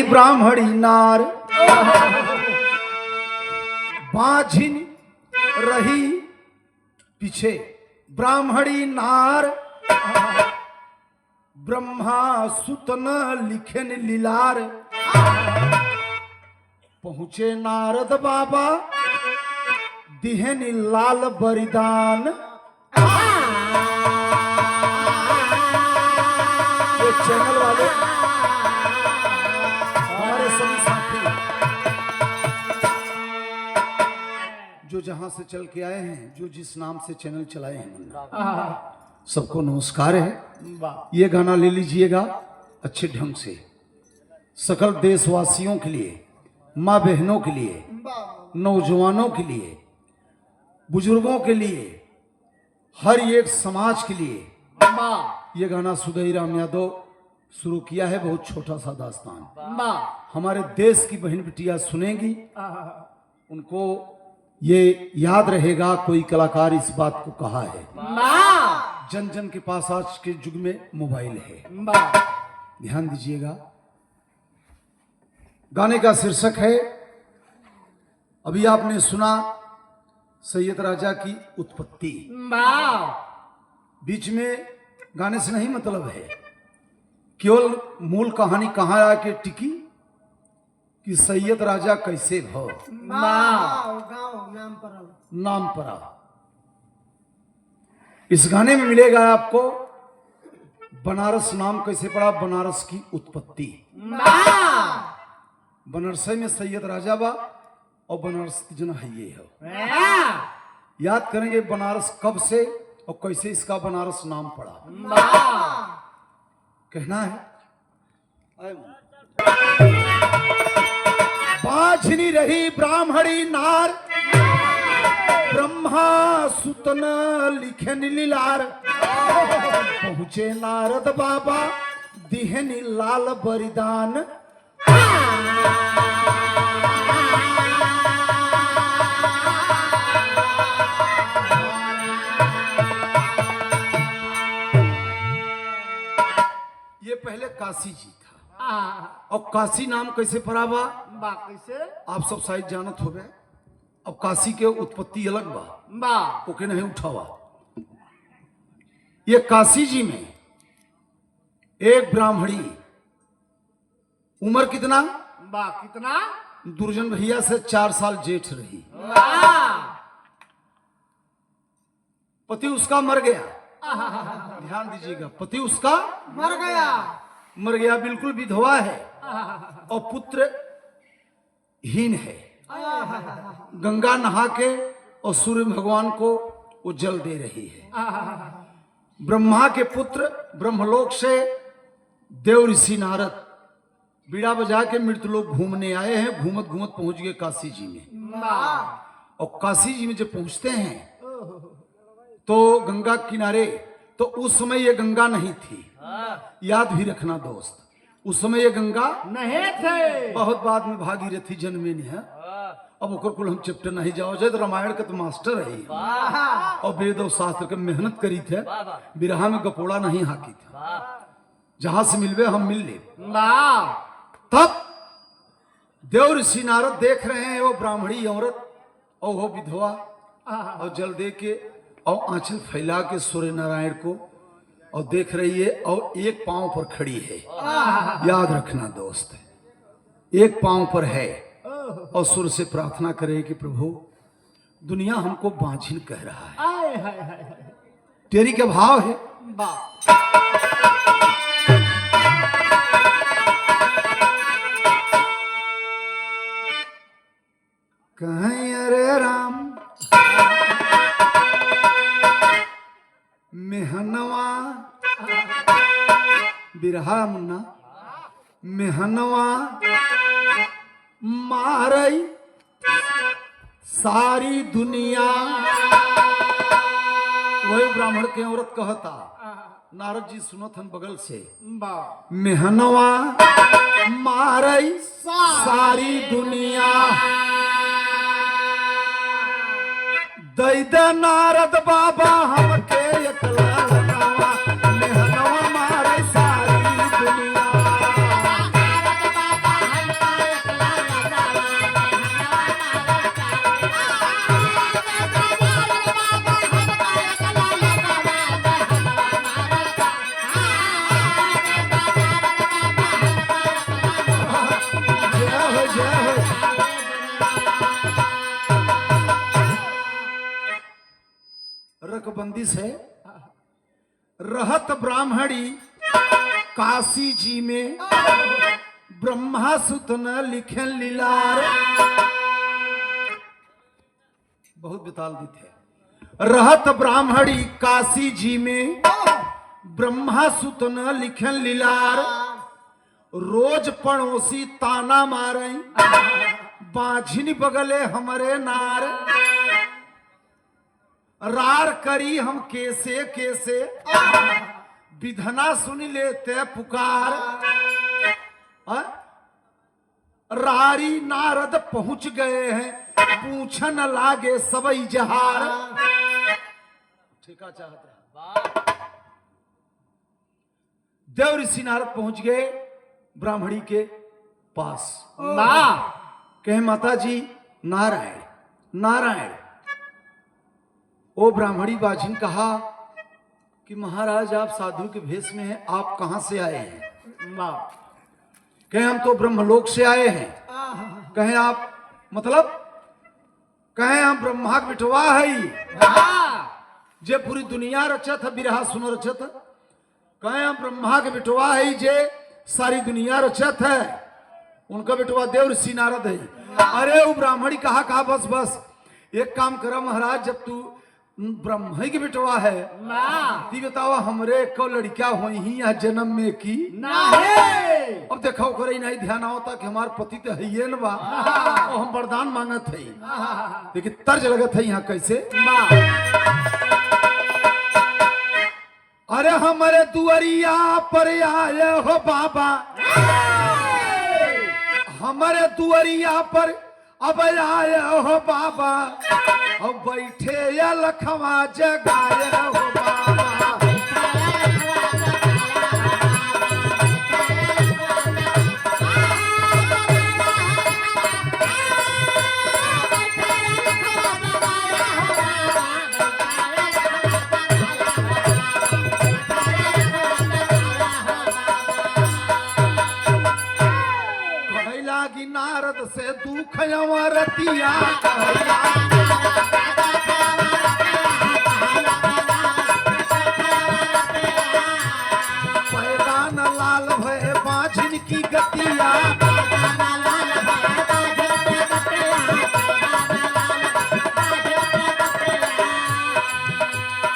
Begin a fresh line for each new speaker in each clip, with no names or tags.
ब्राह्मणी नार बाझिन रही पीछे। ब्राह्मणी नार ब्रह्मा सुतन लिखन लीलार। पहुंचे नारद बाबा दिहन लाल बलिदान। ये चैनल वाले हमारे सभी साथी जो जहां से चल के आए हैं, जो जिस नाम से चैनल चलाए हैं, सबको नमस्कार है। ये गाना ले लीजिएगा अच्छे ढंग से। सकल देशवासियों के लिए, माँ बहनों के लिए, नौजवानों के लिए, बुजुर्गों के लिए, हर एक समाज के लिए ये गाना सुधई राम यादव शुरू किया है। बहुत छोटा सा दास्तान हमारे देश की बहन बिटिया सुनेगी, उनको ये याद रहेगा कोई कलाकार इस बात को कहा है। जन जन के पास आज के युग में मोबाइल है। ध्यान दीजिएगा। गाने का शीर्षक है, अभी आपने सुना सैयद राजा की उत्पत्ति। बीच में गाने से नहीं मतलब है, केवल मूल कहानी कहाँ आके टिकी कि सैयद राजा कैसे भव नाम परा। इस गाने में मिलेगा आपको बनारस नाम कैसे पड़ा, बनारस की उत्पत्ति। बनारस में सैयद राजा बा और बनारस जना है ये है। याद करेंगे बनारस कब से और कैसे इसका बनारस नाम पड़ा। कहना है, बाझनी रही ब्राह्मणी नार ब्रह्मा सुतन लिखन लीलार। पहुंचे नारद बाबा दिहन लाल बलिदान। ये पहले काशी जी था और काशी नाम कैसे पड़ा बा कैसे आप सब शायद जानत हो गए। अब काशी के उत्पत्ति अलग बा ओके नहीं उठावा। ये काशी जी में एक ब्राह्मणी, उम्र कितना कितना दुर्जन भैया से 4 साल जेठ रही। पति उसका मर गया। ध्यान दीजिएगा, पति उसका मर गया, बिल्कुल विधवा है और पुत्र हीन है। गंगा नहा के और सूर्य भगवान को वो जल दे रही है। ब्रह्मा के पुत्र ब्रह्मलोक से देव ऋषि नारद बीड़ा बजा के मृतलोक घूमने आए हैं। घूमत घूमत पहुंच गए काशी जी में। और काशी जी में जब पहुंचते हैं तो गंगा किनारे, तो उस समय ये गंगा नहीं थी। याद भी रखना दोस्त, उस समय ये गंगा नहीं थे, बहुत बाद में भागीरथी जन्मेनी है। अब ओकर कुल हम चैप्टर नहीं जाओ जाए तो रामायण के तो मास्टर है और वेद और शास्त्र के मेहनत करी थे। बिरहा में गपोड़ा नहीं हाकी था। जहां से मिलवे हम मिल ले। तब देव ऋषि नारद देख रहे हैं वो ब्राह्मणी औरत और वो विधवा और जल दे के और आंचल फैला के सूर्य नारायण को और देख रही है और एक पांव पर खड़ी है। याद रखना दोस्त, एक पांव पर है और सूर्य से प्रार्थना करे कि प्रभु दुनिया हमको बांझिन कह रहा है, तेरी क्या भाव है। कहीं अरे राम मेहनवा बिरहा मुन्ना मेहनवा मारई सारी दुनिया। वही ब्राह्मण के औरत कहता, नारद जी सुनत हन बगल से, मेहनवा मारई सारी दुनिया। दैद नारद बाबा हमके एकला नवा, मेहनवा मारई सारी दुनिया। बंदिश है। रहत ब्राह्मणी काशी जी में, ब्रह्मा सुत न लिखे लीलार। बहुत बिताल दी थे। रहत ब्राह्मणी काशी जी में, ब्रह्मा सुत न लिखे लीलार। रोज पड़ोसी ताना मारे, बाझिन बगले हमरे नार। रार करी हम कैसे कैसे, विधना सुन लेते पुकार। रारी नारद पहुंच गए हैं, पूछन लागे सबई जहार। ठेका चाहता देव ऋषि नारद पहुंच गए ब्राह्मणी के पास। कहे माता जी नारायण नारायण। ओ ब्राह्मणी बाजिन कहा कि महाराज आप साधु के भेष में हैं, आप कहां से आए हैं? कहे हम तो ब्रह्मलोक से आए हैं। कहे आप मतलब? कहे हम ब्रह्मा के बिटवा है, जे पूरी दुनिया रचत है, बिरहा सुन रचत। कहे हम ब्रह्मा के बिटवा है, जे सारी दुनिया रचत है, उनका बिटवा देव ऋषि नारद है। अरे वो ब्राह्मणी कहा बस बस एक काम करा महाराज, जब तू ब्रह्म के बिटवा है ती बतावा हमरे को लड़किया हुई ही या जन्म में की नहीं। अब देखो करे नहीं ध्यान आवता कि हमार पति तो है ये न बा, और हम वरदान मांगत है, लेकिन तर्ज लगत है यहाँ कैसे। अरे हमारे दुआरिया पर आए हो बाबा, हमारे दुआरिया पर अब आए हो बाबा, अब बैठे या लखवा जगाए हो बाबा। नारद से दुख रतिया, पैदान लाल भय बाझिन की गतिया।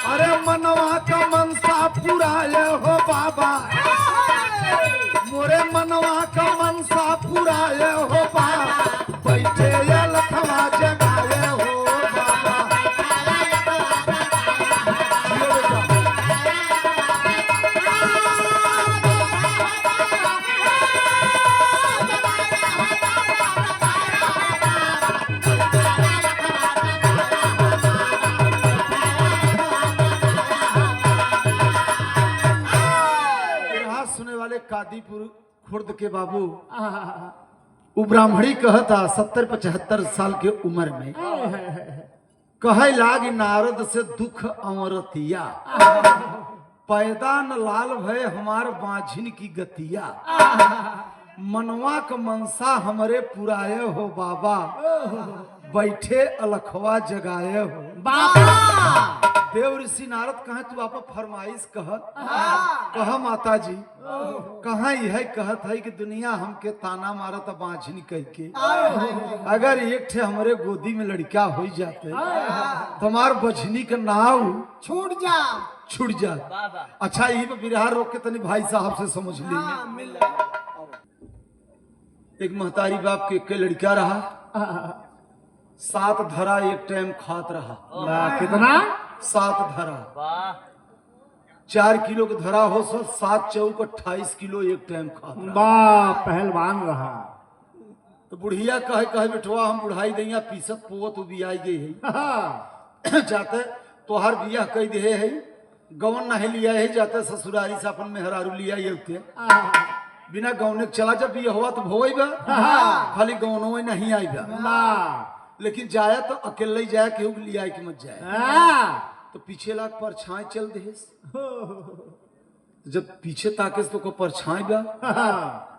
अरे मनवा का मनसा पुराए हो बाबा, मोरे मनवा का मनसा पुराए हो बाबा, बैठे या लखवा जगाए हो बाबा। सुने वाले कादीपुर खुर्द के बाबू, वो ब्राह्मणी कहता 70-75 साल के उम्र में, कहे लाग नारद से दुख अमरतिया, पैदा न लाल भय हमार बाझिन की गतिया। मनवा का मनसा हमरे पुराए हो बाबा, बैठे अलखवा जगाए हो बाबा। देव ऋषि नारद कहे तू आप फरमाइश कह माता जी। कहा यह कहत है कि दुनिया हमके ताना मारत बाझिन कह के, अगर एक ठे हमरे गोदी में लड़का हो जाते तुम्हार बझनी का नाव छूट जा। अच्छा यही पे बिरहार रोक के तनी भाई साहब से समझ ली। एक महतारी बाप के लड़का रहा, 7 धरा एक टाइम खात रहा। कितना? 7 धरा, 4 किलो का धरा हो, 7 चौक 28 किलो एक टाइम खा।
पहलवान रहा।
तो बुढ़िया कहे बिठवा हम बुढ़ाई दैया पीसत पोवत बियाई गई है। जाते तोहार बियाह कह दे है, गवन नहीं लिया है, जाते ससुरारी से अपन मेहरारू लिया ये बिना गौने चला, जब बिया हुआ तो भोई बा, खाली गौनो में नहीं आई बा। लेकिन जाया तो अकेले जाया, केहू लिया कि मत जाए। तो पीछे लाग परछाई चल दे, जब पीछे ताके तो को परछाई बा,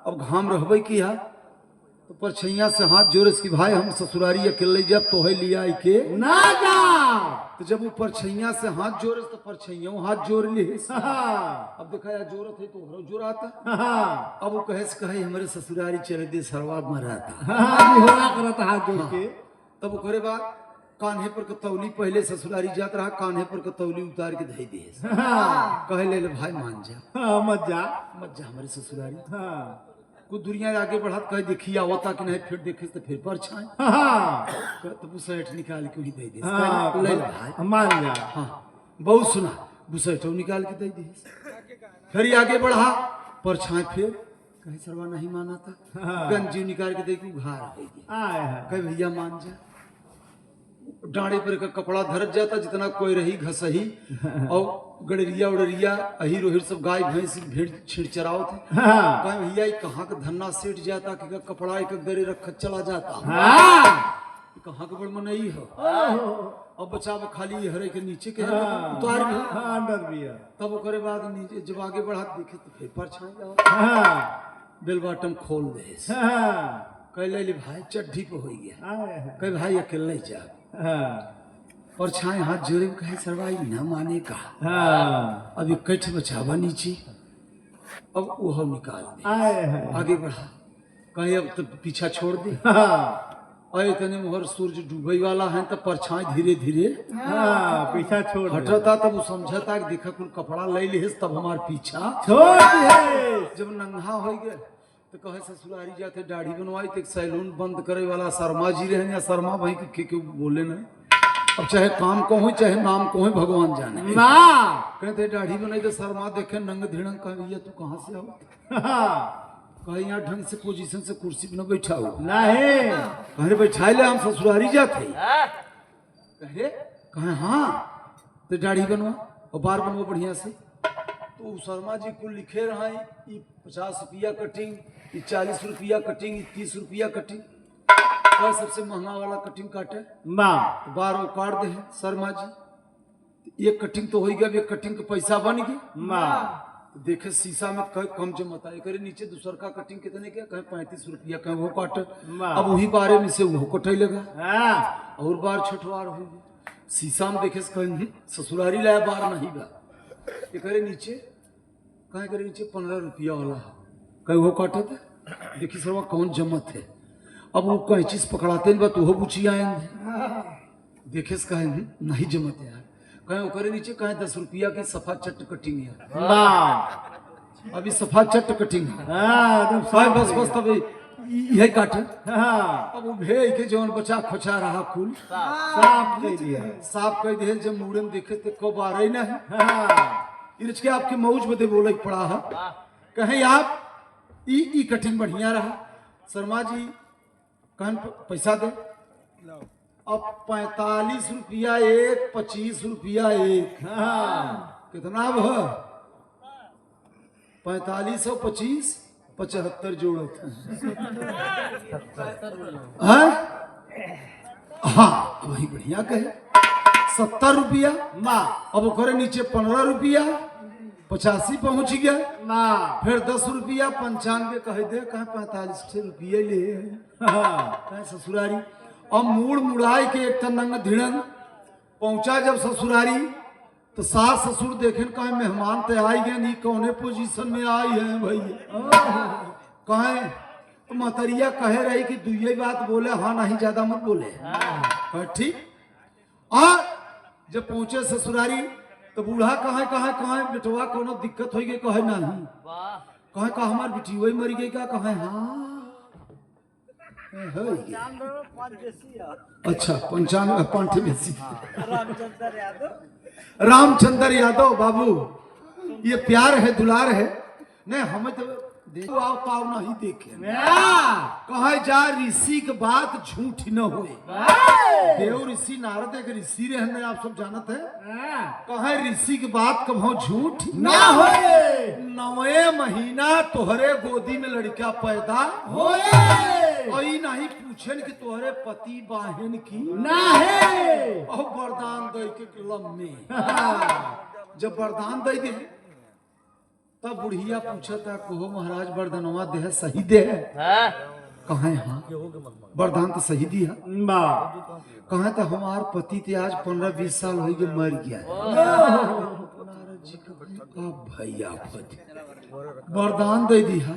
अब घाम रहबे किया तो तो परछैया से हाथ जोड़े कि भाई हम ससुरारी अकेले जब तो है लिया आई के
ना जा।
तो जब वो परछैया से हाथ जोड़े तो परछैया हाथ जोड़ लिए। अब देखा यार जोरत है तो जोर आता। अब वो कहे हमारे ससुरारी चले दे सरवा मरा था
करता हाथ जोड़ के।
तब वो करे बाद कान्हे पर कतौली पहले ससुरारी जात रहा कान्हे पर कतौली उतार के धई दे कहे ले भाई मान जा
मत जा
हमारे ससुरारी। कुछ दुनिया आगे बढ़त कहे देखिए आवता कि नहीं फिर देखे तो फिर परछाई तो बुसैठ निकाल के ही दे दे ले भाई
मान जा।
हाँ बहुत सुना बुसैठ निकाल के दे दे फिर आगे बढ़ा परछाई फिर कहे सरवा नहीं माना था गंजी निकाल के दे के उघार दे दिया कहे भैया मान जा। डांडे पर का कपड़ा धरत जाता जितना कोई रही घसही और गड़रिया उड़रिया अही रोहिर सब गाय भैंस भेड़ छिड़ चराओ थे कहे भैया कहाँ का धन्ना सेठ जाता कि कपड़ा एक दरे रख चला जाता कहाँ का बड़ मनई हो अब बचा खाली हरे के नीचे के उतार भी तब वो करे बाद नीचे जब आगे बढ़ा देखे तो फिर परछाई जाओ बेल बॉटम खोल दे कह ले भाई चड्ढी पे हो गया कहे भाई अकेले जा परछाई हाथ जोड़े कहे सरवाई न माने का अब इकट्ठ बचावा नीचे अब वो निकाल दे आगे बढ़ा कहीं अब तो पीछा छोड़ दे और इतने मोहर सूरज डूबे वाला है तब परछाई धीरे धीरे
पीछा छोड़
हटता तब वो समझता कि देखा कुल कपड़ा ले ले तब हमार पीछा
छोड़ दे।
जब नंगा हो गए तो कहे ससुरारी जाते दाढ़ी बनवाई तो एक सैलून बंद करे वाला शर्मा जी रहे या शर्मा भाई के बोले नहीं अब चाहे काम को हो चाहे नाम को हो भगवान जाने
ना
कहते दाढ़ी बनाई तो शर्मा देखे नंग धिड़ंग कहे भैया तू कहाँ से आओ कहे यहाँ ढंग से पोजीशन से कुर्सी पे न बैठा हो
नहीं
कहे बैठाए ले हम ससुरारी जाते कहे हाँ तो दाढ़ी बनवा और बार बनवा बढ़िया से तो शर्मा जी को लिखे रहा 50 रुपया कटिंग 40 रुपया कटिंग 30 रुपया कटिंग सबसे महंगा वाला कटिंग काटे तो बार वो काट दे शर्मा जी एक कटिंग तो हो गया एक कटिंग का पैसा बन गया देखे शीशा में कम जमता है करे नीचे दूसर का कटिंग कितने क्या कहे 35 रुपया कहे वो काटे अब वही बारे में से वो कटे लगा और बार छठवार हो गया शीशा में देखे ससुरारी लाया बार नहीं बा ये करे नीचे कहे करे नीचे 15 रुपया वाला कहे वो काटे थे देखी सर कौन जमत है अब वो कहीं चीज पकड़ाते बा तो पूछी आएंगे देखे कहे नहीं जमत यार कहे वो करे नीचे कहे 10 रुपया की सफा चट कटिंग है अभी सफा चट कटिंग है बस बस तब यही काटे अब वो भे के जौन बचा खोचा रहा कुल साफ कह दिए जब मुड़े में देखे तो को बारे नहीं इरच के आपके मौज बदे बोले पड़ा है कहे आप ई कटिंग बढ़िया रहा शर्मा जी कहन पैसा दे अब 45 रुपया एक 25 रुपया एक कितना अब 45 और 25 75 जोड़त हाँ वही बढ़िया कहे 70 रुपया अब करे नीचे 15 रुपया 85 पहुंच गया फिर 10 रुपया 95 कहे दे कहे 45 रुपये ले कहे ससुरारी अब मूड़ मुड़ाई के एक नंग धिड़ंग पहुंचा जब ससुरारी तो सास ससुर देखे कहे मेहमान ते आई गए नहीं कौने पोजीशन में आई है भैया कहे तो महतरिया कहे रही कि दुई बात बोले हाँ नहीं ज्यादा मत बोले ठीक। और जब पहुंचे ससुरारी तो बूढ़ा कहे बेटवा कोनो दिक्कत हो गई कहे नहीं कहे का हमार बेटी वही मरी गई का कहे हाँ अच्छा 95 पांठे बेसी रामचंद्र यादव बाबू ये प्यार है दुलार है नहीं हमें तो देखो आओ पाव नहीं देखे कहे जा ऋषि के बात झूठ न होए देव ऋषि नारद एक ऋषि रहने आप सब जानत है कहे ऋषि की बात कभो झूठ ना होए 9 महीना तोहरे गोदी में लड़का पैदा होए और नहीं पूछे कि तोहरे पति बाहन की ना है और वरदान दे के लम्बे जब वरदान दे दे तब बुढ़िया पूछता कहो महाराज वरदानवा दे सही दे कहाँ है? हाँ वरदान तो सही दिया।
वाह
कहा तो हमार पति थे आज 15-20 साल हो गए मर गया नारद जी का भैया पति वरदान दे दिया।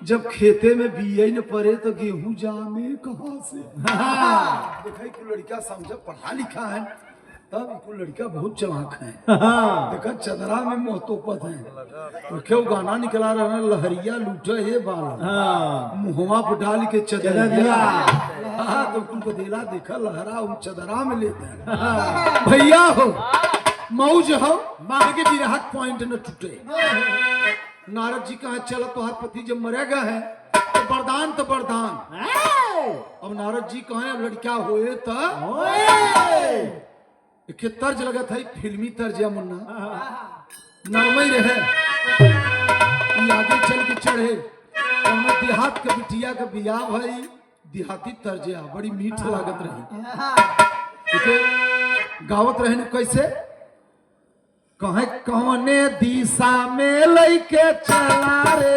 जब खेते में बीए न पड़े तो गेहूं जामे कहाँ से? देखा को लड़का समझा पढ़ा लिखा है, तब को लड़का बहुत चलाक है। देखा चदरा में मोहतोपत है तो क्यों गाना निकला रहा लहरिया लूटे हे बाल मुहवा पर डाल के चदरिया। हाँ तो उनको दिला देखा लहरा उन चदरा में लेते हैं। भैया हो मौज हो मार के बिरहत पॉइंट न टूटे। नारद जी कहा चलो तुम्हारे पति जब मरेगा है तो वरदान तो वरदान। अब नारद जी कहे अब लड़का होए तो के तर्ज लगा था फिल्मी तर्ज या मुन्ना नरमई रहे ये आगे चल के चढ़े और देहात के बिटिया का बियाह भाई देहाती तर्जिया बड़ी मीठ लागत रही। गावत रहे कैसे? कहे कौने दिशा में लइके चला रे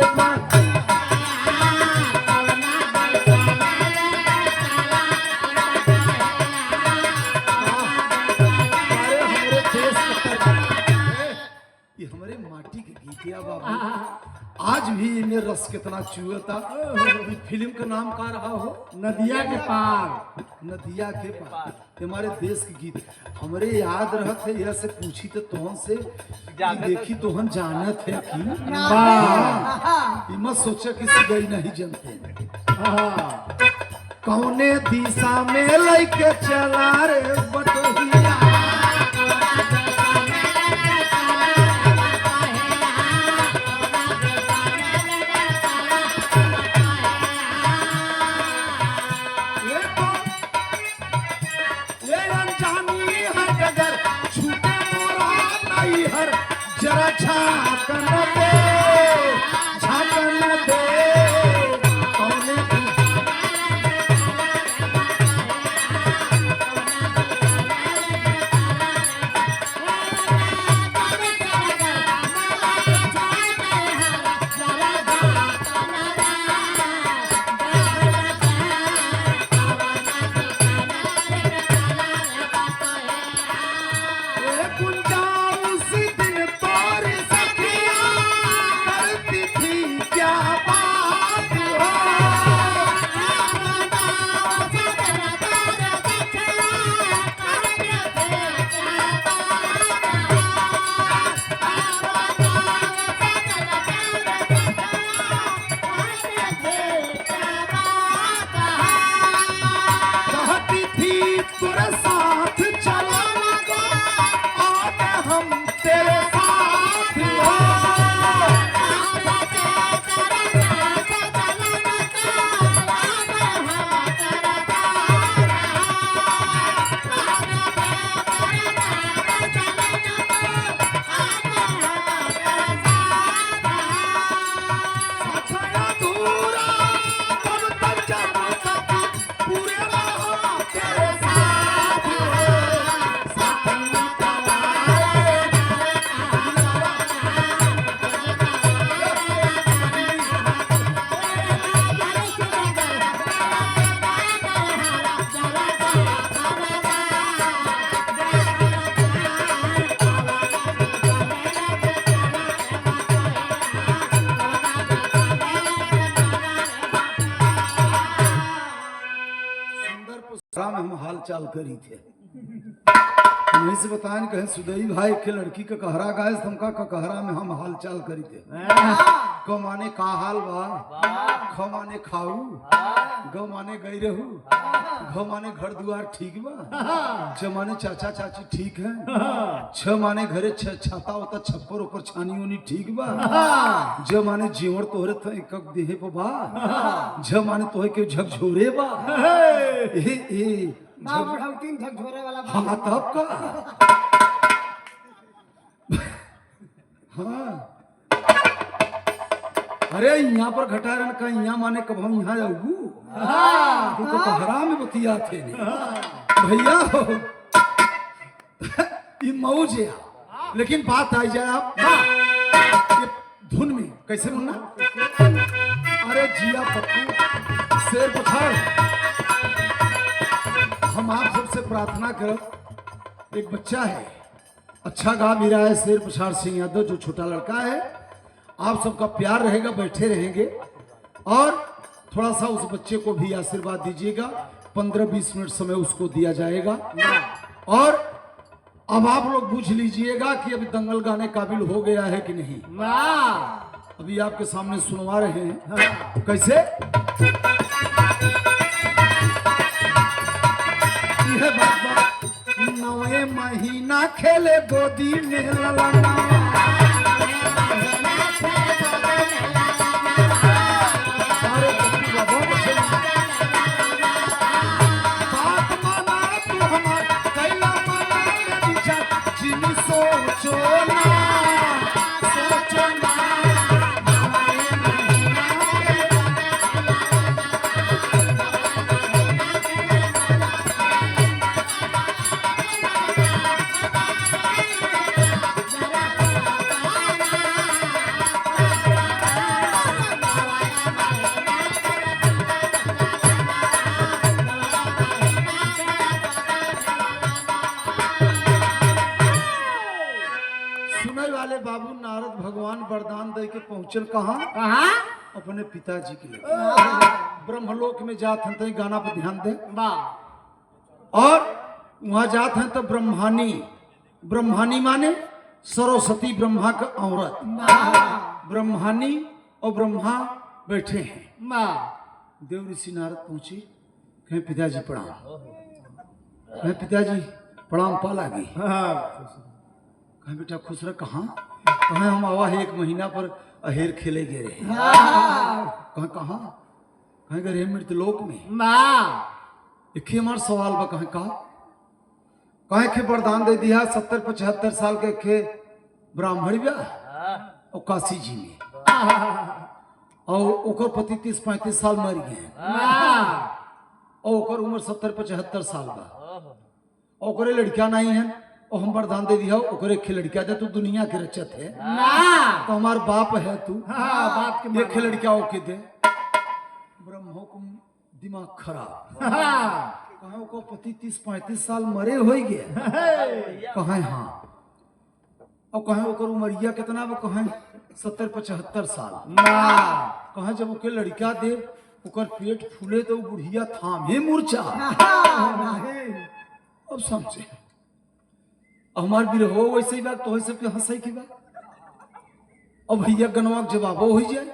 ये हमारे माटी के गीतिया बाबू आज भी इन्हें रस कितना चुहता। फिल्म का नाम का रहा हो
नदिया के पार।
नदिया के पार हमारे देश के गीत हमरे याद रहत है। यह से पूछी तो तोहन से देखी तोहन जानत है कि मत सोचा कि गई नहीं जनते। कौने दिशा में लइके चला रे बटोहिया जरा झाकन दे झाकन दे कौने में हम हाल चाल करी थे वहीं से बताएं कहें सुदई भाई के लड़की का कहरा गाय हमका कहरा में हम हाल चाल करी थे। क माने का हाल बा, ख माने खाऊ, ग माने गई रहू, घ माने घर दुआर ठीक बा, छ माने चाचा चाची ठीक है, छ माने घरे छाता होता छप्पर ऊपर छानी उनी ठीक बा, ज माने जीवन तोहरे थ एक देहे पे बा, झ माने तोहे के झकझोरे बा।
तीन झकझोरे वाला
हाँ तब का हाँ अरे यहाँ पर घटारन का यहाँ माने कब हम यहाँ जाऊँ तो कहरा में बतिया थे भैया हो ये मौज है। लेकिन बात आई जाए आप ये धुन में कैसे मुन्ना अरे जिया पप्पू शेर पठार हम आप सबसे प्रार्थना करब, एक बच्चा है अच्छा गा भी रहा है, शेर पठार सिंह यादव जो छोटा लड़का है, आप सबका प्यार रहेगा, बैठे रहेंगे और थोड़ा सा उस बच्चे को भी आशीर्वाद दीजिएगा। 15-20 मिनट समय उसको दिया जाएगा और अब आप लोग पूछ लीजिएगा कि अभी दंगल गाने काबिल हो गया है कि नहीं। अभी आपके सामने सुनवा रहे हैं। कैसे यह बाबा 9वें महीना खेले गोदी में ललना, बाबू नारद भगवान वरदान दे के पहुंचल कहाँ अपने पिताजी के लिए ब्रह्मलोक में जात हैं तो गाना पर ध्यान दे और वहां जात हैं तो ब्रह्मानी माने सरस्वती ब्रह्मा का औरत, ब्रह्मानी और ब्रह्मा बैठे हैं। देव ऋषि नारद पहुंचे, कहे पिताजी प्रणाम, कहे पिताजी प्रणाम पा लागी, कहे बेटा खुश रह, कहाँ कहे हम आवा है 1 महीना पर अहेर खेले गए रहे, कहे कहाँ कहे गए मृतलोक में। एक हमार सवाल बा, कहे के वरदान दे दिया 70-75 साल के खे ब्राह्मण ब्याह और काशी जी में, और ओकर पति 30-35 साल मर गए और ओकर उम्र 70-75 साल बा, ओकरे लड़कियां नहीं है और हम वरदान दे दिया ओकरे खे लड़कियां दे, तू दुनिया के रचत है तो हमार बाप है तू, बाप के एक लड़किया ओके दे। ब्रह्मो को दिमाग खराब, कहे को पति 30-35 साल मरे हो गए, कहे हाँ, और कहे ओकर उमरिया कितना वो, कहे 70-75 साल, कहे जब ओके लड़का दे ओकर पेट फूले तो बुढ़िया थामे मूर्छा। अब समझे हमार भी रहो वैसे ही बात तो सबके हंसे की बात, अब भैया गनवा जवाबो हो जाए,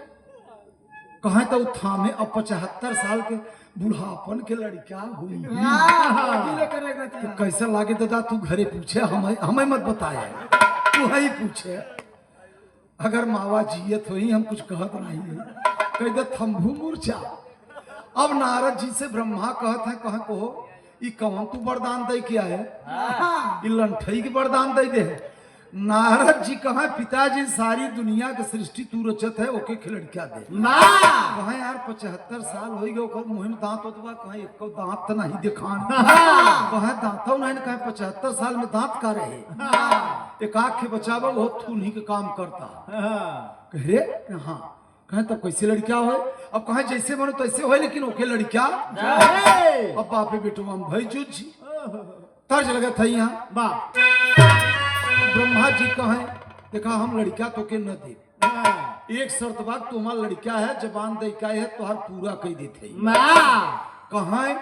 कहे तो थामे अब 75 साल के बुढ़ापन के लड़का हुई तो कैसा लागे दादा, तू घरे पूछे, हमें मत बताया, तू ही पूछे, अगर मावा जियत हुई हम कुछ कहत नहीं है, कह दे थम्भू मूर्छा। अब नारद जी से ब्रह्मा कहत है, कह को ई कौन तू वरदान दे के आए, ई लंठई के वरदान दे दे। नारद जी कहा पिताजी सारी दुनिया के सृष्टि तू रचत है, ओके खिलड़किया दे। कहा यार 75 साल हो गए ओकर मुंह में दांत होतबा, कहा एको दांत तो नहीं दिखान, कहा दांतों नहीं, कहा 75 साल में दांत का रहे, एक आँख के बचावा वो थूनी के काम करता, कह रे हाँ, कहे तब कैसे लड़किया हो, अब कहे जैसे बनो तैसे हो, लेकिन ओके लड़किया। अब बापे बेटो हम भाई जूझी तर्ज लगे था यहाँ बा, ब्रह्मा जी कहे देखा हम लड़किया तो के न दे, एक शर्त बात तुम्हारा लड़किया है जबान दे का है तुहार पूरा कह देते, कहे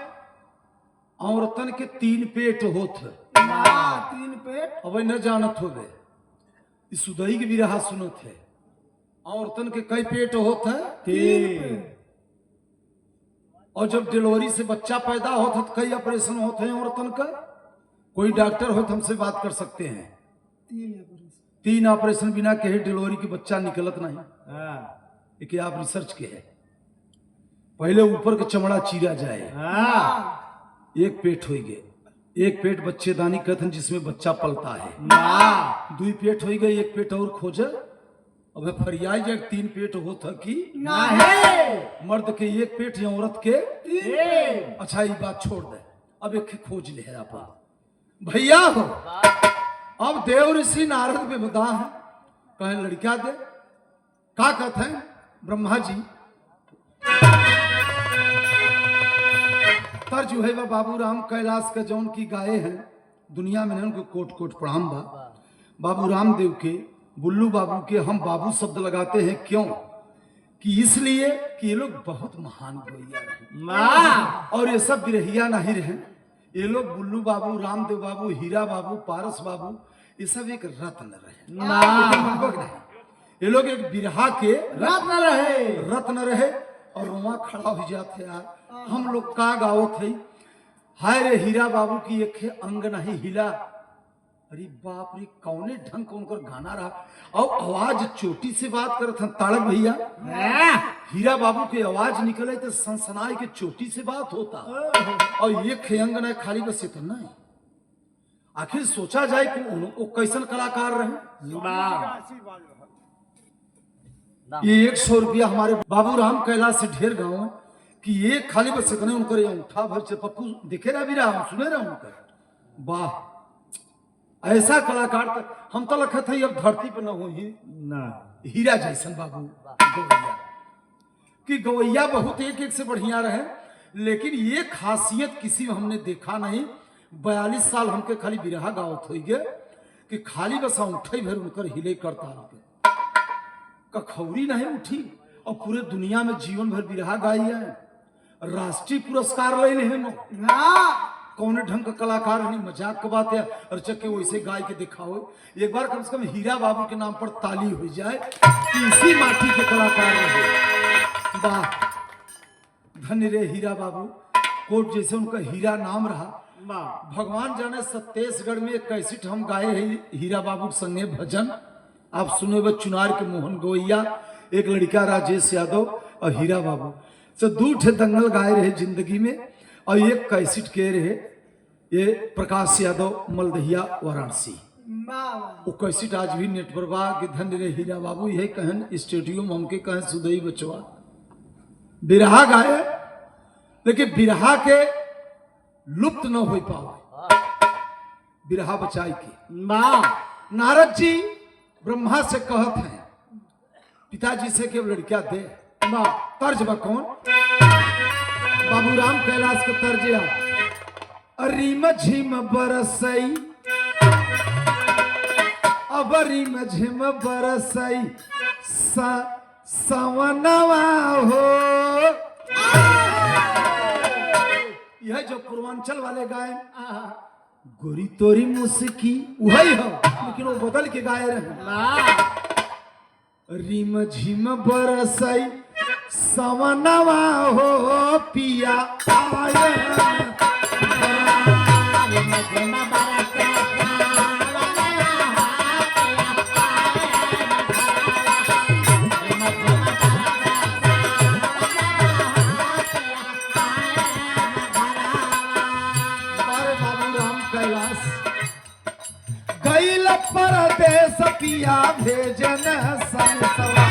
औरतन के 3 पेट होत,
3 पेट
अब न जानत हो गए, सुदई के भी रहा सुनत है, औरतन के कई पेट होत है 3, और जब डिलीवरी से बच्चा पैदा होता तो कई ऑपरेशन होते हैं औरतन का, कोई डॉक्टर हो तो हमसे बात कर सकते हैं, 3 ऑपरेशन बिना कहे डिलीवरी की बच्चा निकलत नहीं, लेकिन आप रिसर्च के है, पहले ऊपर का चमड़ा चीरा जाए, 1 पेट हो गए, 1 पेट बच्चेदानी कहते हैं जिसमें बच्चा पलता है, 2 पेट हो गए, 1 पेट और खोज, अब फरियाई जाए 3 पेट होता कि मर्द के 1 पेट या औरत के 3। अच्छा ये बात छोड़ दे, अब एक खोज ले आप भैया हो। अब देव ऋषि नारद में बता है, कहे लड़किया दे, का कहते हैं ब्रह्मा जी जो है वह बाबू राम कैलाश के जौन की गाये हैं दुनिया में उनको कोट कोट प्रणाम बा। बाबू रामदेव के बुल्लू बाबू के हम बाबू शब्द लगाते हैं क्यों कि इसलिए कि ये लोग बहुत महान गोइया रहे और ये सब बिरहिया नहीं रहे। ये लोग बुल्लू बाबू, रामदेव बाबू, हीरा बाबू, पारस बाबू ये सब एक रत्न रहे। ये लोग एक बिरहा के रत्न रहे और रुआ खड़ा हो जाते यार। हम लोग का गाओ थे हाय रे हीरा बाबू की एक अंग नहीं हिला। अरे बाप रे कौने ढंग को उनका गाना रहा और आवाज चोटी से बात करते हैं ताड़क भैया। हीरा बाबू की आवाज निकले तो सनसनाई के चोटी से बात होता और ये खयंग न खाली बस इतना है। आखिर सोचा जाए कि वो कैसन कलाकार रहे। ये 100 रुपया हमारे बाबू राम कैलाश से ढेर गाँव है कि ये खाली बस इतने उनकर अंगूठा भर से पप्पू दिखे रहा भी रहा सुने रहा उनका। वाह ऐसा कलाकार तक हम तो लखा था अब धरती पर न हो ही
ना
हीरा जैसन बाबू गवैया कि गवैया बहुत एक एक से बढ़िया रहे। लेकिन ये खासियत किसी में हमने देखा नहीं। 42 साल हमके खाली बिरहा गावत हो गए कि खाली बस उठे भर उनकर हिले करता कखौरी नहीं उठी और पूरे दुनिया में जीवन भर बिरहा गाई है। राष्ट्रीय पुरस्कार ले हैं ना कौन ढंग का कलाकार नहीं। मजाक का बात है और चक्के वैसे गाय के दिखाओ। एक बार कम से कम हीरा बाबू के नाम पर ताली हो जाए कि इसी माटी के कलाकार रहे। वाह धन्य रे हीरा बाबू कोट जैसे उनका हीरा नाम रहा। भगवान जाने छत्तीसगढ़ में कैसेट हम गाए हैं हीरा बाबू संगे भजन आप सुने वो चुनार के मोहन गोइया एक लड़का राजेश यादव और हीरा बाबू तो 2 ठे दंगल गाए रहे जिंदगी में और एक कैसेट के रहे ये प्रकाश यादव मलदहिया वाराणसी। वो कैसेट आज भी नेट पर बा कि धन्य रे हीरा बाबू यही कहन स्टूडियो में हमके कहें सुदई बचवा बिरहा गाए लेकिन बिरहा के लुप्त न हो पावे बिरहा बचाई के। नारद जी ब्रह्मा से कहत हैं पिताजी से कि लड़कियां दे तर्ज बा कौन बाबू राम कैलाश के तर्ज रिम झिम बरसई अब रिम झिम बरसई सवनवा हो। यह जो पूर्वांचल वाले गाय गोरी तोरी मुस्की वही हो लेकिन वो बदल के गाय रहे। रिम झिम बरसई सवनवा हो पिया आए परदेश पिया भेजन संसवा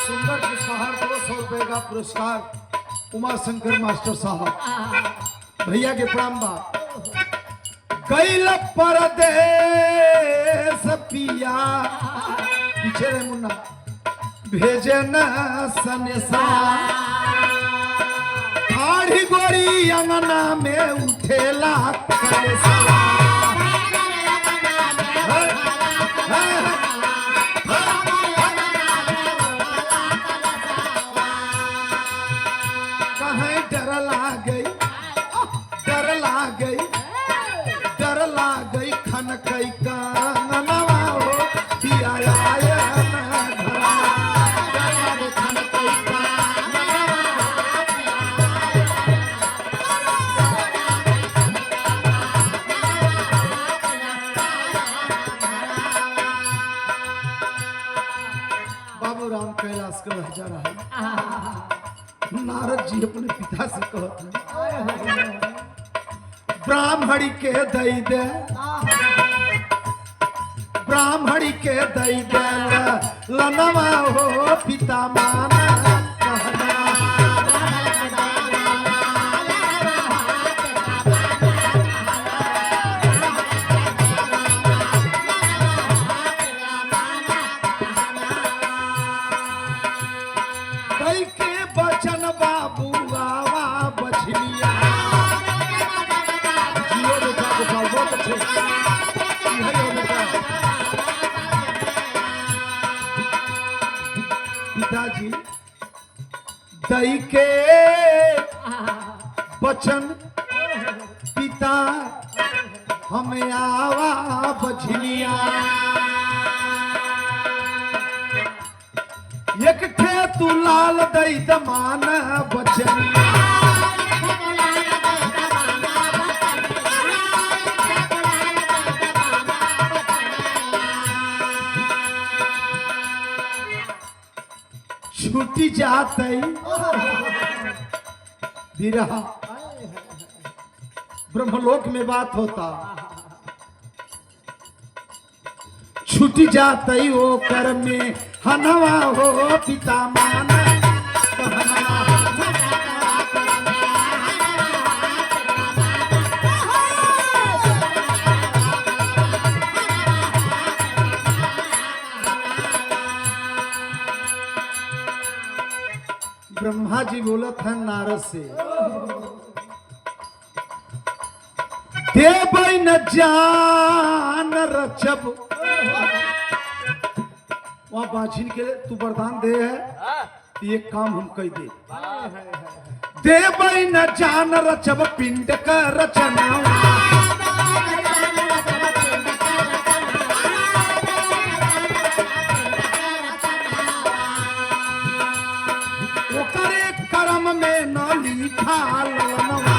सुंदर पुरस्कार 200 रुपए का पुरस्कार उमा शंकर मास्टर साहब भैया के प्रणाम बा। गैल परदेश पिया पीछे रहे मुन्ना भेजन सनेसा आड़ी गोरी अंगना में उठेला कहीं डर लाग गई खन कई कानवा हो पिया कैलाश का रह जा रहा है। नारद जी अपने पिता से कहते हैं ब्राह्मणी के दई दे ब्राह्मणी के दई दे लनवा हो पिता माना दई के बचन पिता हमें आवा बझनिया एक ठे तू लाल दई दमान बचनिया छूटी जाते बिरहा ब्रह्मलोक में बात होता छूटी जाते वो कर में हनवा हो पिता मान तो हनवा ब्रह्मा जी बोला था नारद से देव न जान रचब वहां बाछिन के तू वरदान दे है तो ये काम हम कह दे देव न जान रचब पिंड का रचना कर्म में न लिखा ललनवा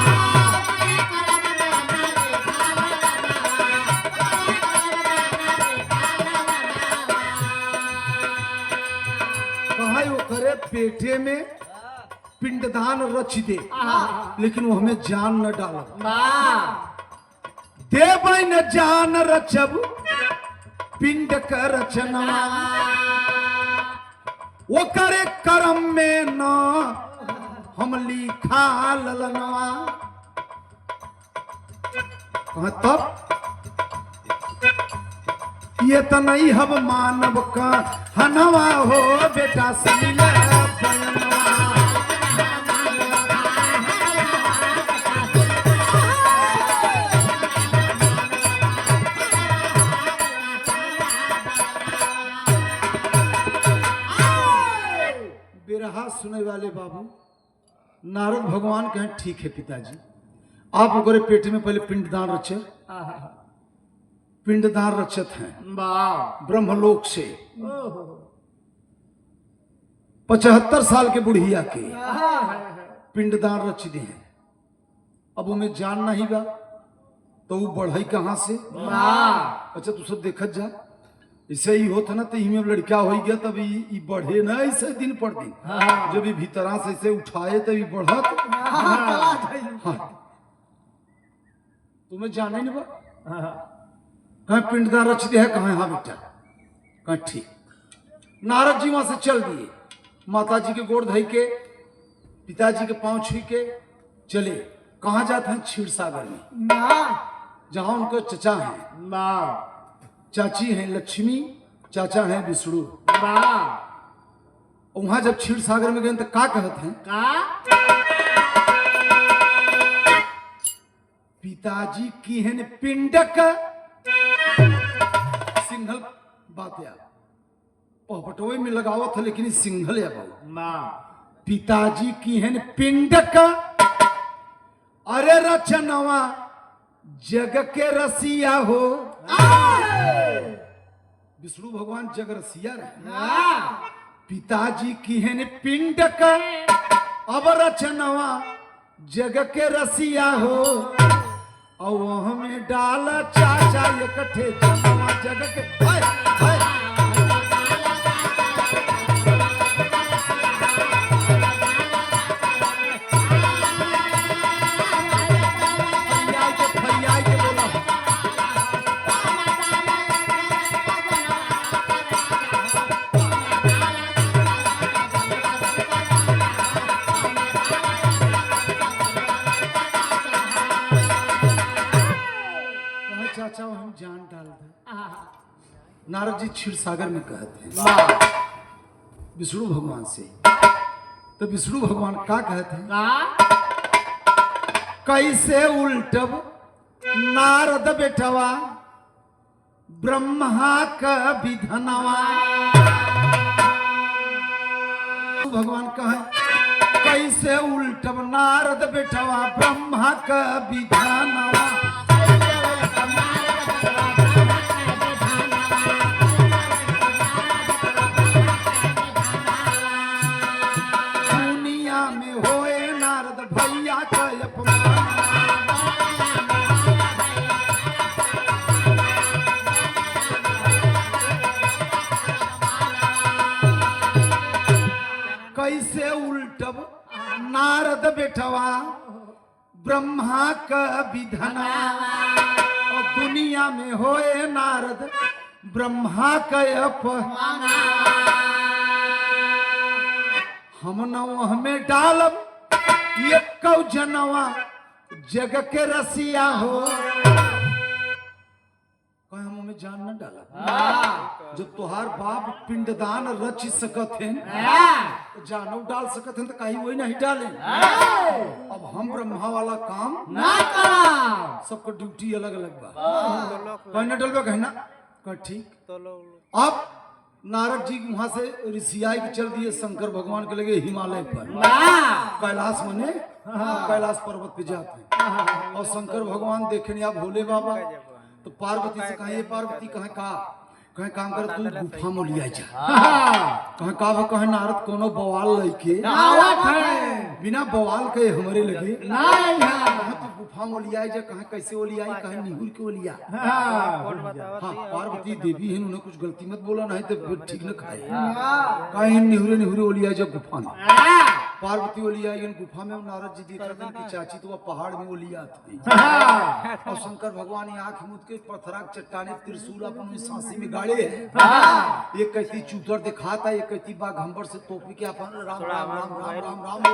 कहा वो करे पेटे में पिंडदान रच दे लेकिन वो हमें जान न डालो देव न जान रचब पिंड का रचना वो करे कर्म में न हम लिखा ललनवा तब ये तो नहीं हब मानव का हनवा हो बेटा सुनिल बयनवा बिरहा सुने वाले बाबू नारद भगवान कहें ठीक है पिताजी आप ओकरे पेट में पहले पिंडदान रचे पिंडदान रचत हैं ब्रह्मलोक से 75 साल के बुढ़िया के पिंडदान रच दे हैं अब उन्हें जान नहीं बा तो वो बढ़ई कहां से अच्छा तू सब देखत जा ऐसे ही होता ना तो में लड़का हो गया तब ये बढ़े ना ऐसे दिन पर दिन जब ये भीतरा से ऐसे उठाए तब बढ़त तुम्हें जाने नहीं बा कहीं पिंडदान रच दे है कहाँ हाँ बेटा कहीं ठीक नारद जी वहां से चल दिए माता जी के गोड़ धई के पिताजी के पांव छुई के चले कहाँ जाते हैं क्षीर सागर में जहां उनका चचा है चाची हैं लक्ष्मी चाचा हैं विष्णु वहां जब क्षीर सागर में गए तो का कहते हैं पिताजी की है पिंडक सिंघल बात या पटोई में लगावत था लेकिन सिंघल या बहु पिताजी की है पिंडक अरे रचनवा जग के रसिया हो विष्णु भगवान जग रसिया रहे पिताजी की है पिंडक अब रचनवा जग के रसिया हो और हमें डाला चाचा इकट्ठे जनवा जग के हाय हाय चाचा हम जान डाल दे नारद जी क्षीर सागर में कहते हैं विष्णु भगवान से तो विष्णु भगवान क्या कहते हैं कैसे उल्टब नारद बेटवा ब्रह्मा का विधनवा भगवान कहे कैसे उल्टब नारद बेटवा ब्रह्मा का विधानवा दुनिया में होए नारद भैया का अपमान कैसे उल्टब नारद बेटवा ब्रह्मा का विधना और दुनिया में होए नारद ब्रह्मा का अपमान हम नौ हमें डालब ये कौ जनवा जग के रसिया हो कहीं हम हमें जान न डाला जब तुहार बाप पिंडदान रच सकत हैं जानव डाल सकत हैं तो कहीं वही नहीं डाले अब हम ब्रह्मा वाला काम
ना करा
सबको ड्यूटी अलग अलग बा कहीं न डलबे कहना कह ठीक अब नारद जी वहां से ऋषियाई के चल दिए शंकर भगवान के लगे हिमालय पर कैलाश मने कैलाश पर्वत पे जाते हैं और शंकर भगवान देखे आप भोले बाबा तो पार्वती से कहे पार्वती कहे का कहे काम कर तू गुफा में लिया जा कहे का कहे नारद कोनो बवाल लेके बिना बवाल के हमारे लगे तू गुफा में लिया जा कहे कैसे वो लिया कहे निहुर के वो लिया हाँ पार्वती देवी है उन्हें कुछ गलती मत बोला नहीं तो ठीक न खाए कहे निहुरे निहुरे वो लिया जा गुफा में पार्वती वो लिया गुफा में नारद जी देख रहे कि चाची तो वह पहाड़ में वो लिया थी और शंकर भगवान आंख मुद के पत्थराक चट्टाने त्रिशूल अपन सांसी में गाड़े है एक कहती चूतर दिखाता एक कहती बाघंबर से तोपी के अपन राम राम राम राम राम राम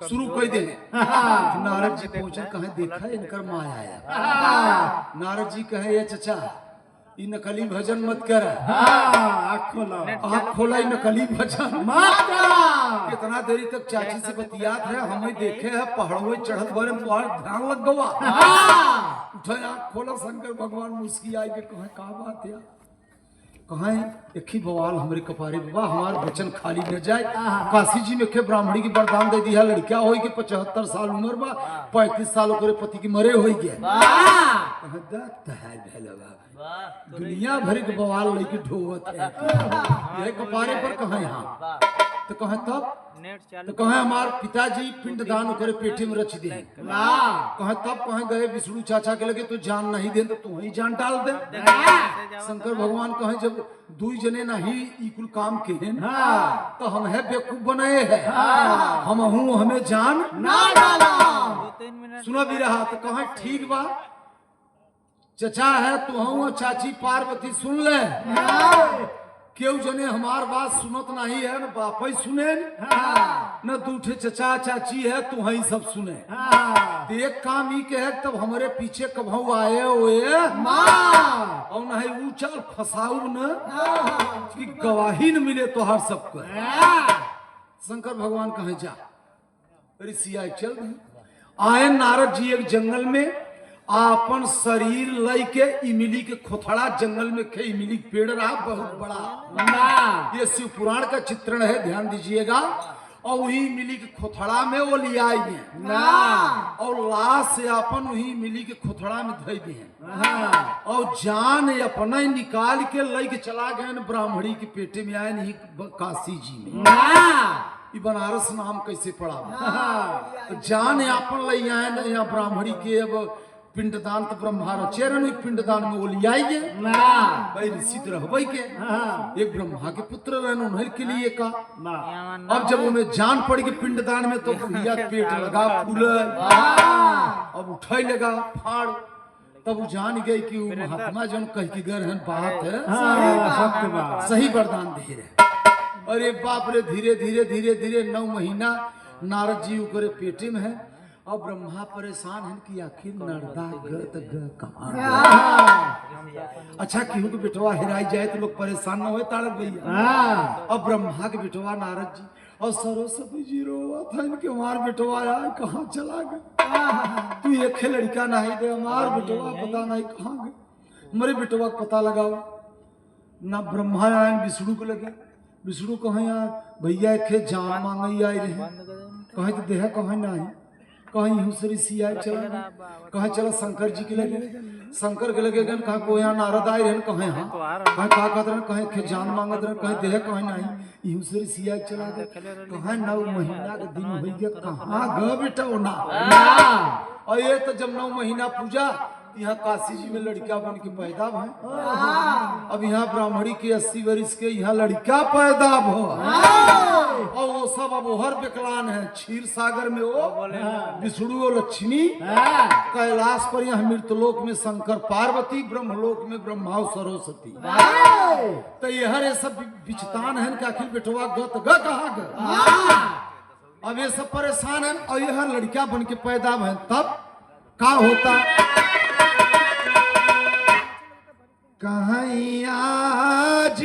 शुरू कर दे नारद जी पहुंचे कहे देखा इनकर माया आया नारद जी कहे ये चचा ई नकली भजन मत कर आँख खोला नकली भजन मत कितना देरी तक चाची से बतियात है हमें देखे है पहाड़ों चढ़त भरे ध्यान लग गवा उठे आँख खोला शंकर भगवान मुस्की आई के कहे का बात है कहे एक ही बवाल हमारे कपारे बाबा हमारे वचन खाली न जाए काशी जी में के ब्राह्मणी की वरदान दे दिया लड़किया हो कि 75 साल उम्र बा 35 साल ओकरे पति की मरे हो गया दुनिया भर के बवाल लेके ढोवत है ये कपारे पर कहे यहाँ तो कहे तब तो कहे हमार पिताजी पिंडदान करे पेटे में रच दे कहे तब कहे गए विष्णु चाचा के लगे तो जान नहीं दे तो तू ही जान डाल दे शंकर भगवान कहे जब दुई जने नहीं इकुल काम के हैं तो हम है बेवकूफ बनाए हैं हम हूँ हमें जान ना डाला सुना भी रहा तो कहे ठीक बा चचा है तू हूँ चाची पार्वती सुन ले क्यों जने हमार बात सुनत नहीं है न बाप ही सुने न दूठे चचा चाची है तू ही सब सुने तो एक काम ही के है तब हमारे पीछे कभू आए हुए और नहीं ऊंचा फसाऊ न कि गवाही न मिले तो हर सबको शंकर भगवान कहे जा ऋषि चल आए नारद जी एक जंगल में आपन शरीर लई के इमली के खोथड़ा जंगल में खे इमली पेड़ रहा बहुत बड़ा ये शिव पुराण का चित्रण है ध्यान दीजिएगा और वही इमली के खोथड़ा में वो ले आई और लाश से अपन वही इमली के खोथड़ा में धई दिए और जान अपना ही निकाल के लई के चला गए ब्राह्मणी के पेटे में आए नहीं काशी जी में बनारस नाम कैसे पड़ा तो जान अपन लई आए यहाँ ब्राह्मणी के अब पिंडदान तो ब्रह्मा रचेरन पिंडदान में वो लियाइए भाई निश्चित रहबई के एक ब्रह्मा के पुत्र रहन उन्हें के लिए का अब जब उन्हें जान पड़ के पिंडदान में तो भैया पेट लगा फूल अब उठाई लगा फाड़ तब वो जान गए कि वो महात्मा जन कह के गए हैं बात है सही वरदान दे रहे अरे बाप रे धीरे धीरे धीरे धीरे 9 महीना नारद जी करे पेटे में है अब ब्रह्मा परेशान है कि आखिर नर्दा कहाँ अच्छा क्यों कि बेटवा हिराई जाए तो लोग परेशान न हो तारक भैया अब ब्रह्मा के बेटवा नारद जी और सरस्वती जी रोवा था इनके हमार बेटवा आया कहाँ चला गया तू एक लड़का नहीं दे हमार बेटवा पता नहीं कहाँ गए हमारे बेटवा का पता लगाओ ना ब्रह्मा आए विष्णु को लगे विष्णु कहे यार भैया एक जान मांगई आई रहे कहे तो देह कहे नहीं कहीं हुसरी सिया चला कहे चला शंकर जी के लगे शंकर के लगे गन कहा को यहाँ नारद आए रहन कहे हाँ कहे का कहत रहन कहे खे जान मांगत रहन कहे देह कहे नहीं हुसरी सिया चला गए कहे 9 महीना के दिन हो गया कहाँ ग बेटा वो ना और ये तो जब 9 महीना पूजा यहाँ काशी जी में लड़का बन के पैदा भय अब यहाँ ब्राह्मणी के 80 वर्ष के यहाँ लड़का पैदा भो और वो सब अब हर विकलान है क्षीर सागर में वो विष्णु और लक्ष्मी कैलाश पर यहाँ मृतलोक में शंकर पार्वती ब्रह्मलोक में ब्रह्मा और सरस्वती तो यह सब विचतान है कि आखिर बेटवा गत ग कहाँ ग अब ये सब परेशान है और यह लड़का बन के पैदा भय तब का होता कहीं आज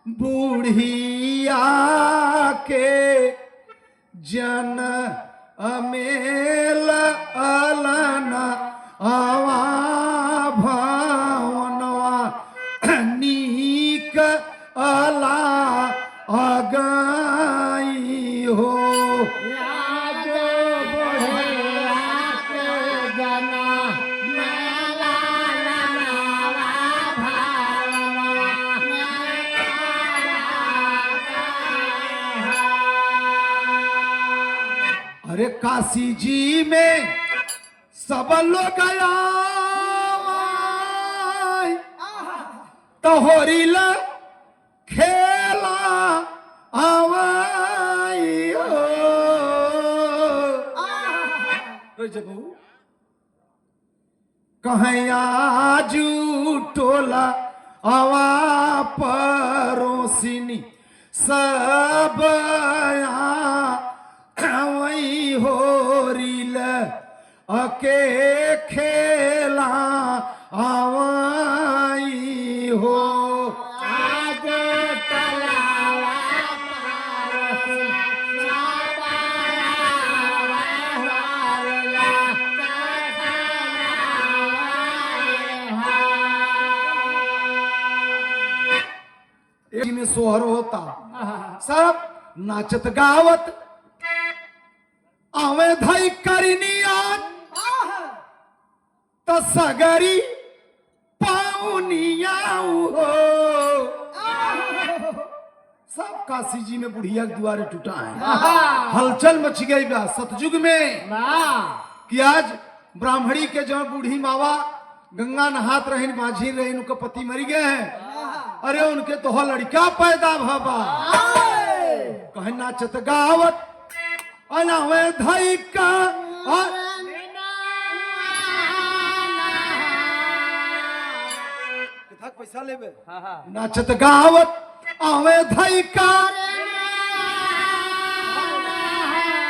बूढ़िया के जन अमेल अलना आवा भावनवा नीक अला अगाई हो अरे काशी जी में सब लोग आया तो होरिल खेला आवाई जब कहीं आजू टोला आवा परोसिनी सब वही होरिल अके खेला आवाई हो
आज तलावा
में सोहर होता सब नाचत गावत आवे धई करनिया तो सगरी पाउनिया हो सब काशी जी में बुढ़िया के द्वारे टूटा है हलचल मच गई बा सतयुग में कि आज ब्राह्मणी के जो बूढ़ी मावा गंगा नहात रही माझी रही उनका पति मर गए हैं अरे उनके तो लड़का पैदा भाबा कहे नाचत गावत अनावे धई का पैसा लेबे नाचत गावत आवे धई का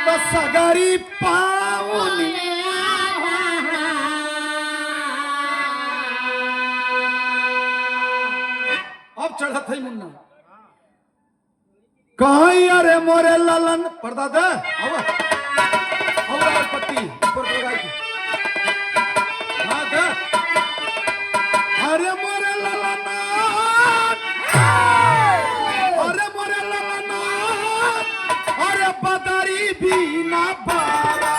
तो सगरी पाउनी अब चढ़त है मुन्ना कहीं अरे मोरे ललन पर्दा दे अब पत्ती ऊपर लगाई की हाँ दे अरे मोरे ललन अरे बदरी भी ना बारा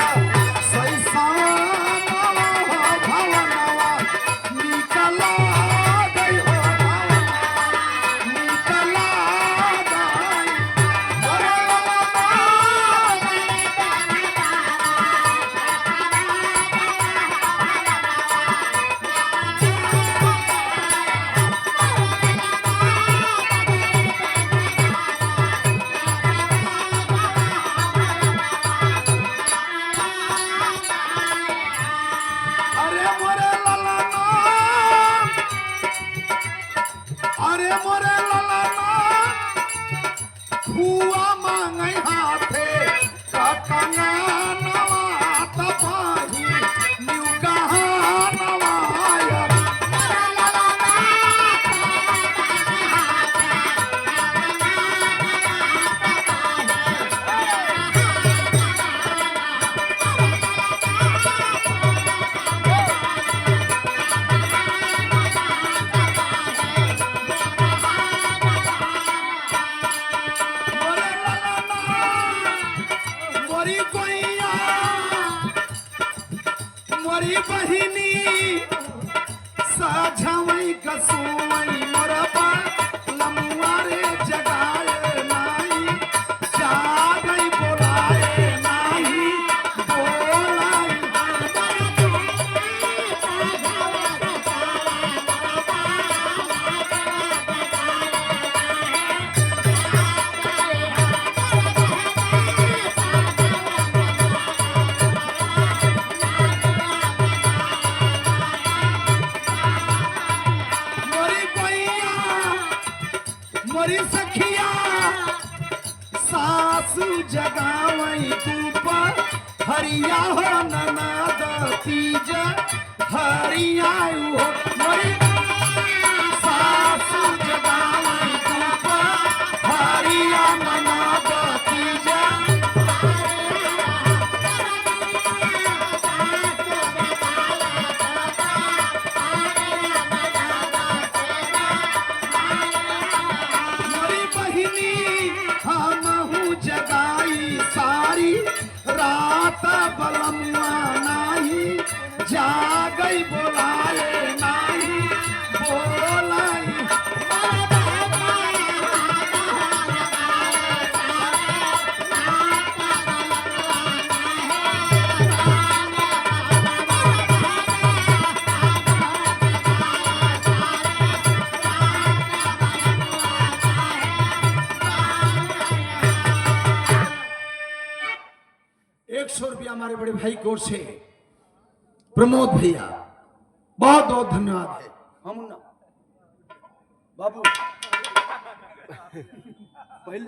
मोरी बहिनी साझवई कसुई मोरबा लमुआ रे जगाए नाही जागई बोलाए नाही बोलाई मोरी बैया मोरी सखिया सासू जगावई ऊपर हरिया हो ननद तीज हरिया हो मोरी सासू जगावई ऊपर हरिया ननद तीज मोरी बहिनी हमहू जगाई सारी रात बलमुआ नाही जागई बोलाए नाही बोलाई ₹100 हमारे बड़े भाई की ओर से प्रमोद भैया बहुत बहुत धन्यवाद है। हम बाबू पहले